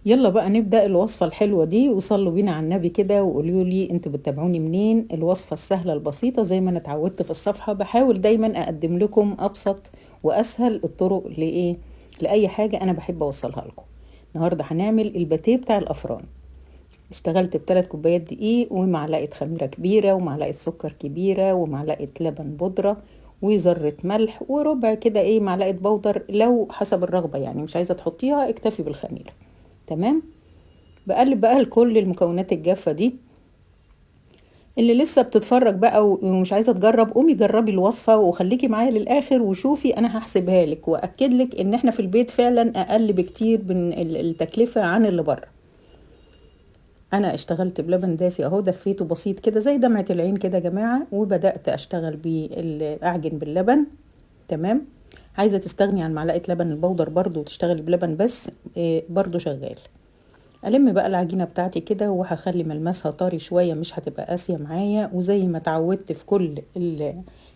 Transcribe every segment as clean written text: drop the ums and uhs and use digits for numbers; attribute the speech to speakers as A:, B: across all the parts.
A: يلا بقى نبدأ الوصفة الحلوة دي، وصلوا بينا على النبي كده وقولوا لي انتوا بتتابعوني منين. الوصفة السهلة البسيطة زي ما انا اتعودت في الصفحة، بحاول دايما اقدم لكم ابسط واسهل الطرق لايه، لاي حاجة انا بحب اوصلها لكم. النهاردة هنعمل الباتيه بتاع الافران. اشتغلت ب3 كوبايات دقيق ومعلقة خميرة كبيرة ومعلقة سكر كبيرة ومعلقة لبن بودرة وذرة ملح وربع كده معلقة بودر، لو حسب الرغبة يعني مش عايزة تحطيها اكتفي بالخميرة. تمام. بقلب بقى لكل المكونات الجافة دي. اللي لسه بتتفرج بقى ومش عايزة تجرب، قومي جربي الوصفة وخليكي معايا للآخر وشوفي. أنا هحسبها لك وأكد لك إن إحنا في البيت فعلا أقل بكتير من التكلفة عن اللي بره. أنا اشتغلت بلبن دافي أهو، دفيته بسيط كده زي دمعة العين كده يا جماعة، وبدأت أشتغل أعجن باللبن. تمام. عايزة تستغني عن معلقة لبن البودر برضو وتشتغلي بلبن بس، برضو شغال. ألم بقى العجينة بتاعتي كده وهخلي ملمسها طري شوية، مش هتبقى قاسية معايا. وزي ما اتعودت في كل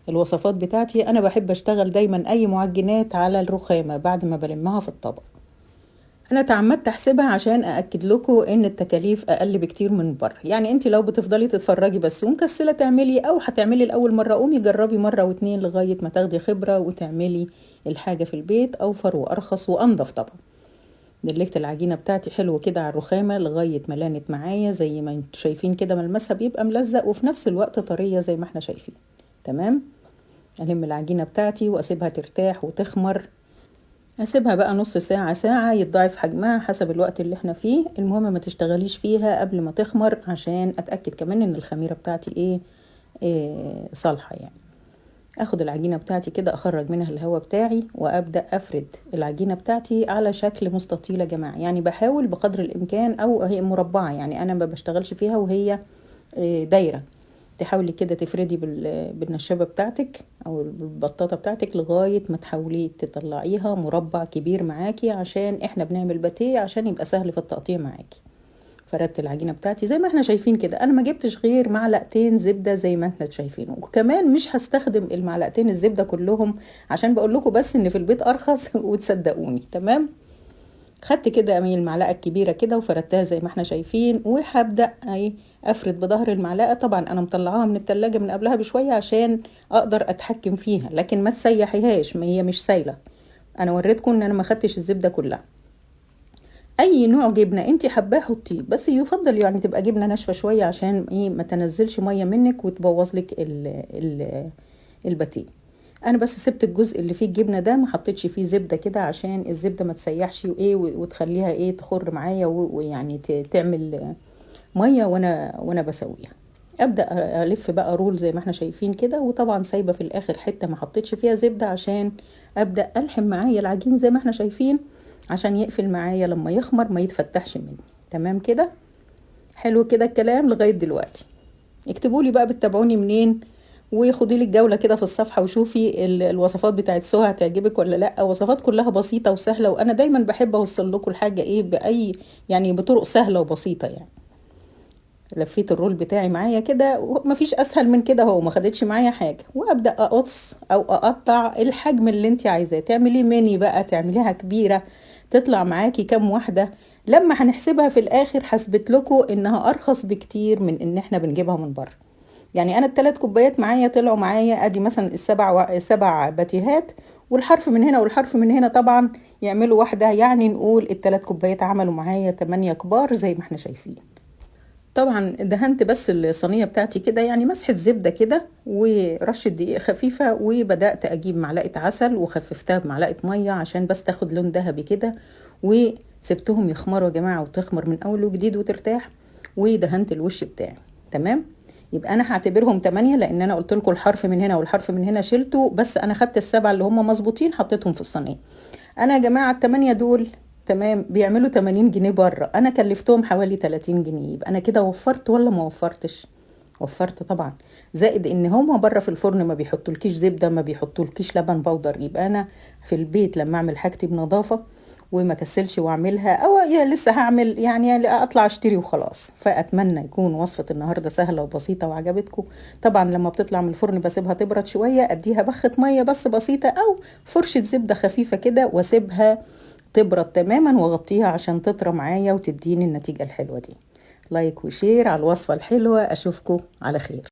A: الوصفات بتاعتي، أنا بحب أشتغل دايما أي معجنات على الرخامة بعد ما بلمها في الطبق. أنا تعمدت أحسبها عشان أأكد لكم إن التكاليف أقل بكتير من بره. يعني أنت لو بتفضلي تتفرجي بس ومكسلة تعملي، أو هتعملي لأول مرة، قومي جربي مرة واتنين لغاية ما تاخدي خبرة وتعملي الحاجة في البيت أوفر وأرخص وأنضف طبعا. دلكت العجينة بتاعتي حلو كده على الرخامة لغاية ما لانت معايا زي ما انتوا شايفين كده، ملمسها بيبقى ملزق وفي نفس الوقت طرية زي ما احنا شايفين. تمام. ألم العجينة بتاعتي وأسيبها ترتاح وتخمر. أسيبها بقى نص ساعة ساعة يتضاعف حجمها حسب الوقت اللي احنا فيه. المهم ما تشتغليش فيها قبل ما تخمر عشان أتأكد كمان إن الخميرة بتاعتي صالحة يعني. اخد العجينة بتاعتي كده اخرج منها الهواء بتاعي وابدأ افرد العجينة بتاعتي على شكل مستطيل يا جماعة. يعني بحاول بقدر الامكان، او هي مربعة يعني انا ما بشتغلش فيها وهي دايرة. تحاولي كده تفردي بالنشابة بتاعتك او بالبطاطة بتاعتك لغاية ما تحاولي تطلعيها مربع كبير معاكي، عشان احنا بنعمل باتيه عشان يبقى سهل في التقطيع معاكي. فردت العجينة بتاعتي زي ما احنا شايفين كده. انا ما جبتش غير معلقتين زبدة زي ما احنا شايفين، وكمان مش هستخدم المعلقتين الزبدة كلهم عشان بقول لكم بس ان في البيت ارخص وتصدقوني. تمام. خدت كده المعلقة الكبيرة كده وفردتها زي ما احنا شايفين، وهبدأ افرد بظهر المعلقة. طبعا انا مطلعاها من التلاجة من قبلها بشوية عشان اقدر اتحكم فيها، لكن ما تسيحيهاش، ما هي مش سايلة. انا وريتكم ان انا ما خدتش الزبدة كلها. اي نوع جبنه انت حباه حطيه، بس يفضل يعني تبقى جبنه ناشفه شويه عشان ما تنزلش ميه منك وتبوظ لك الباتيه. انا بس سبت الجزء اللي فيه الجبنه ده، ما حطيتش فيه زبده كده عشان الزبده ما تسيحش وتخليها تخر معايا ويعني تعمل ميه وانا بسويها. ابدا الف بقى رول زي ما احنا شايفين كده، وطبعا سايبه في الاخر حته ما حطيتش فيها زبده عشان ابدا الحم معايا العجين زي ما احنا شايفين، عشان يقفل معايا لما يخمر ما يتفتحش مني. تمام كده. حلو كده الكلام لغايه دلوقتي. اكتبوا لي بقى بتتابعوني منين، وخدي لي الجوله كده في الصفحه وشوفي الوصفات بتاعت سهى هتعجبك ولا لا. وصفات كلها بسيطه وسهله، وانا دايما بحب اوصل لكم الحاجه باي يعني بطرق سهله وبسيطه يعني. لفيت الرول بتاعي معايا كده ومفيش اسهل من كده، هو ما خدتش معايا حاجه. وابدا اقص او اقطع الحجم اللي انت عايزاه. تعمليه ميني بقى، تعمليها كبيره، تطلع معاكي كام واحده. لما هنحسبها في الاخر حسبت لكم انها ارخص بكتير من ان احنا بنجيبها من بره. يعني انا ال3 كوبايات معايا طلعوا معايا ادي مثلا السبع باتيهات، والحرف من هنا والحرف من هنا طبعا يعملوا واحده. يعني نقول ال3 كوبايات عملوا معايا 8 كبار زي ما احنا شايفين. طبعا دهنت بس الصينية بتاعتي كده يعني مسحة زبدة كده ورشة دقيق خفيفة، وبدأت أجيب معلقة عسل وخففتها بمعلقة مية عشان بس تاخد لون ذهبي كده، وسبتهم يخمروا يا جماعة وتخمر من أول وجديد وترتاح. ودهنت الوش بتاعي. تمام. يبقى أنا هعتبرهم 8، لأن أنا قلت لكم الحرف من هنا والحرف من هنا شلته، بس أنا خدت ال7 اللي هم مظبوطين حطيتهم في الصينية. أنا يا جماعة ال8 دول تمام بيعملوا 80 جنيه بره، انا كلفتهم حوالي 30 جنيه. يبقى انا كده وفرت ولا ما وفرتش؟ وفرت طبعا. زائد ان هما بره في الفرن ما بيحطولكيش زبده، ما بيحطولكيش لبن بودر. يبقى انا في البيت لما اعمل حاجتي بنظافه وما كسلش واعملها، او يا لسه هعمل يعني اطلع اشتري وخلاص. فاتمنى يكون وصفه النهارده سهله وبسيطه وعجبتكم. طبعا لما بتطلع من الفرن بسيبها تبرد شويه، اديها بخه ميه بس بسيطه او فرشه زبده خفيفه كده واسيبها تبرد تماما واغطيها عشان تطرى معايا وتديني النتيجة الحلوة دي. لايك وشير على الوصفة الحلوة، اشوفكم على خير.